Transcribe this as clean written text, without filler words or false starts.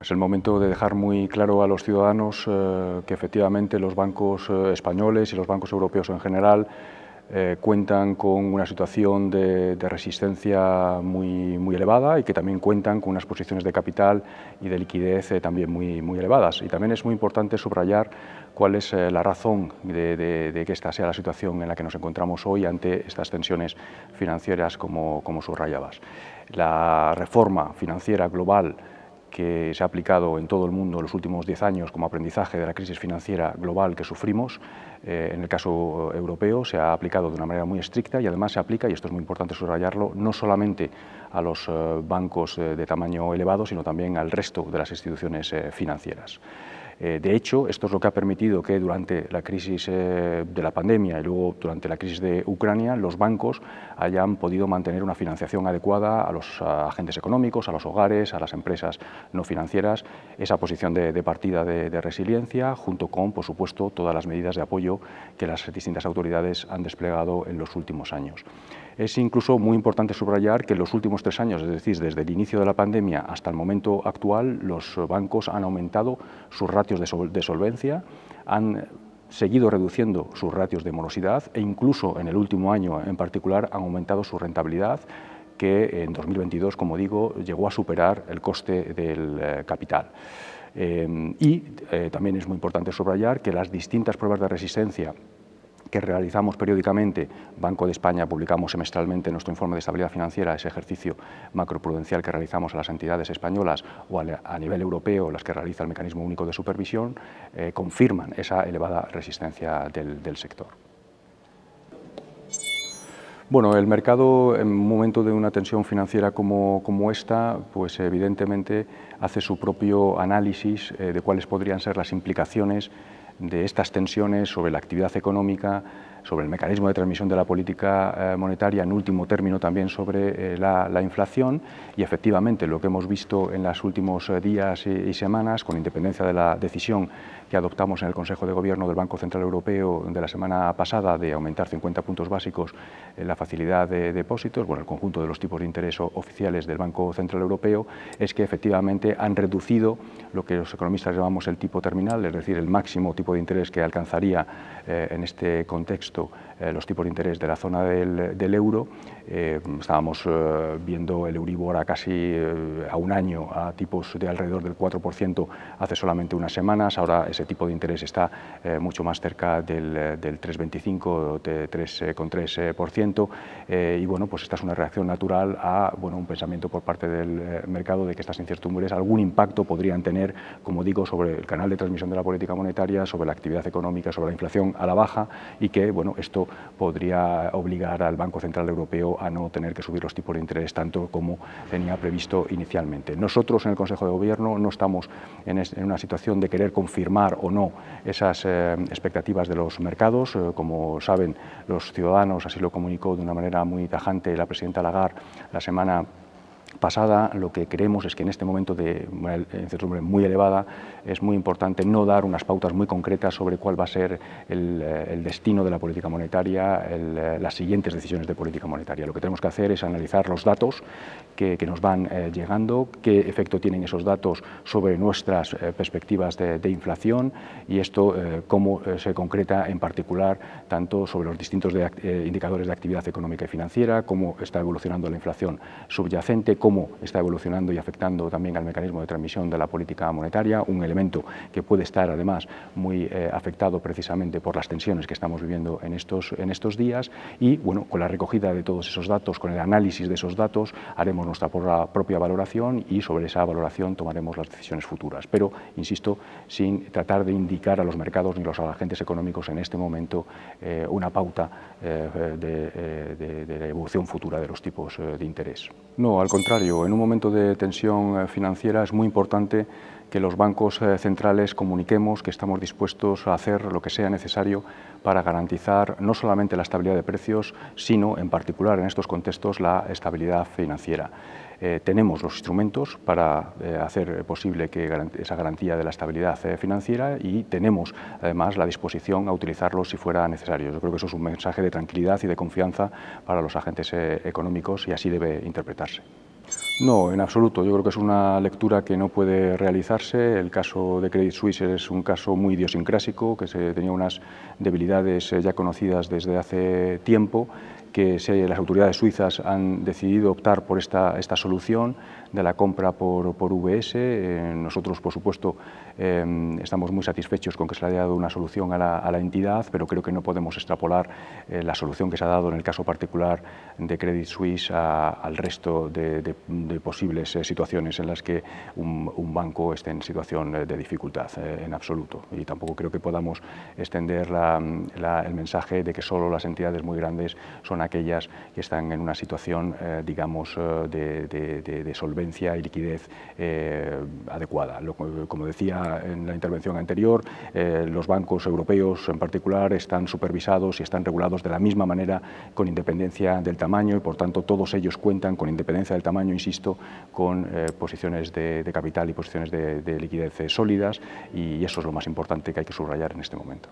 Es el momento de dejar muy claro a los ciudadanos que efectivamente los bancos españoles y los bancos europeos en general cuentan con una situación de resistencia muy elevada y que también cuentan con unas posiciones de capital y de liquidez también muy elevadas. Y también es muy importante subrayar cuál es la razón de que esta sea la situación en la que nos encontramos hoy ante estas tensiones financieras como subrayabas. La reforma financiera global que se ha aplicado en todo el mundo en los últimos 10 años como aprendizaje de la crisis financiera global que sufrimos, en el caso europeo se ha aplicado de una manera muy estricta y además se aplica, y esto es muy importante subrayarlo, no solamente a los bancos de tamaño elevado, sino también al resto de las instituciones financieras. De hecho, esto es lo que ha permitido que durante la crisis de la pandemia y luego durante la crisis de Ucrania los bancos hayan podido mantener una financiación adecuada a los agentes económicos, a los hogares, a las empresas no financieras, esa posición de partida de resiliencia junto con, por supuesto, todas las medidas de apoyo que las distintas autoridades han desplegado en los últimos años. Es incluso muy importante subrayar que en los últimos 3 años, es decir, desde el inicio de la pandemia hasta el momento actual, los bancos han aumentado sus ratios de solvencia, han seguido reduciendo sus ratios de morosidad e incluso en el último año en particular han aumentado su rentabilidad, que en 2022, como digo, llegó a superar el coste del capital. También es muy importante subrayar que las distintas pruebas de resistencia que realizamos periódicamente, Banco de España publicamos semestralmente nuestro informe de estabilidad financiera, ese ejercicio macroprudencial que realizamos a las entidades españolas o a nivel europeo, las que realiza el Mecanismo Único de Supervisión, confirman esa elevada resistencia del sector. Bueno, el mercado en un momento de una tensión financiera como esta, pues evidentemente hace su propio análisis de cuáles podrían ser las implicaciones de estas tensiones sobre la actividad económica, sobre el mecanismo de transmisión de la política monetaria, en último término también sobre la inflación, y efectivamente lo que hemos visto en los últimos días y semanas, con independencia de la decisión que adoptamos en el Consejo de Gobierno del Banco Central Europeo de la semana pasada de aumentar 50 puntos básicos en la facilidad de depósitos, bueno, el conjunto de los tipos de interés oficiales del Banco Central Europeo, es que efectivamente han reducido lo que los economistas llamamos el tipo terminal, es decir, el máximo tipo de interés que alcanzaría en este contexto los tipos de interés de la zona del euro. Estábamos viendo el Euribor a casi a un año a tipos de alrededor del 4% hace solamente unas semanas. Ahora ese tipo de interés está mucho más cerca del 3,25, de 3,3%. Y bueno, pues esta es una reacción natural a un pensamiento por parte del mercado de que estas incertidumbres algún impacto podrían tener, como digo, sobre el canal de transmisión de la política monetaria, sobre la actividad económica, sobre la inflación a la baja, y que esto podría obligar al Banco Central Europeo a no tener que subir los tipos de interés tanto como tenía previsto inicialmente. Nosotros en el Consejo de Gobierno no estamos en una situación de querer confirmar o no esas expectativas de los mercados. Como saben los ciudadanos, así lo comunicó de una manera muy tajante la presidenta Lagarde la semana pasada, lo que creemos es que en este momento de incertidumbre muy elevada es muy importante no dar unas pautas muy concretas sobre cuál va a ser el destino de la política monetaria, las siguientes decisiones de política monetaria. Lo que tenemos que hacer es analizar los datos que nos van llegando, qué efecto tienen esos datos sobre nuestras perspectivas de inflación y esto cómo se concreta en particular tanto sobre los distintos indicadores de actividad económica y financiera, cómo está evolucionando la inflación subyacente, cómo está evolucionando y afectando también al mecanismo de transmisión de la política monetaria, un elemento que puede estar además muy afectado precisamente por las tensiones que estamos viviendo en estos días y con la recogida de todos esos datos, con el análisis de esos datos, haremos nuestra propia valoración y sobre esa valoración tomaremos las decisiones futuras. Pero, insisto, sin tratar de indicar a los mercados ni a los agentes económicos en este momento una pauta de la evolución futura de los tipos de interés. No, al contrario, en un momento de tensión financiera es muy importante que los bancos centrales comuniquemos que estamos dispuestos a hacer lo que sea necesario para garantizar no solamente la estabilidad de precios, sino en particular en estos contextos la estabilidad financiera. Tenemos los instrumentos para hacer posible esa garantía de la estabilidad financiera y tenemos además la disposición a utilizarlos si fuera necesario. Yo creo que eso es un mensaje de tranquilidad y de confianza para los agentes económicos y así debe interpretarse. No, en absoluto. Yo creo que es una lectura que no puede realizarse. El caso de Credit Suisse es un caso muy idiosincrásico, que tenía unas debilidades ya conocidas desde hace tiempo, que las autoridades suizas han decidido optar por esta solución de la compra por UBS. Nosotros, por supuesto, estamos muy satisfechos con que se le haya dado una solución a la entidad, pero creo que no podemos extrapolar la solución que se ha dado en el caso particular de Credit Suisse al resto de posibles situaciones en las que un banco esté en situación de dificultad, en absoluto. Y tampoco creo que podamos extender el mensaje de que solo las entidades muy grandes son aquellas que están en una situación, digamos, de solvencia y liquidez adecuada. Como decía en la intervención anterior, los bancos europeos en particular están supervisados y están regulados de la misma manera, con independencia del tamaño, y por tanto todos ellos cuentan, con independencia del tamaño, insisto, con posiciones de capital y posiciones de liquidez sólidas, y eso es lo más importante que hay que subrayar en este momento.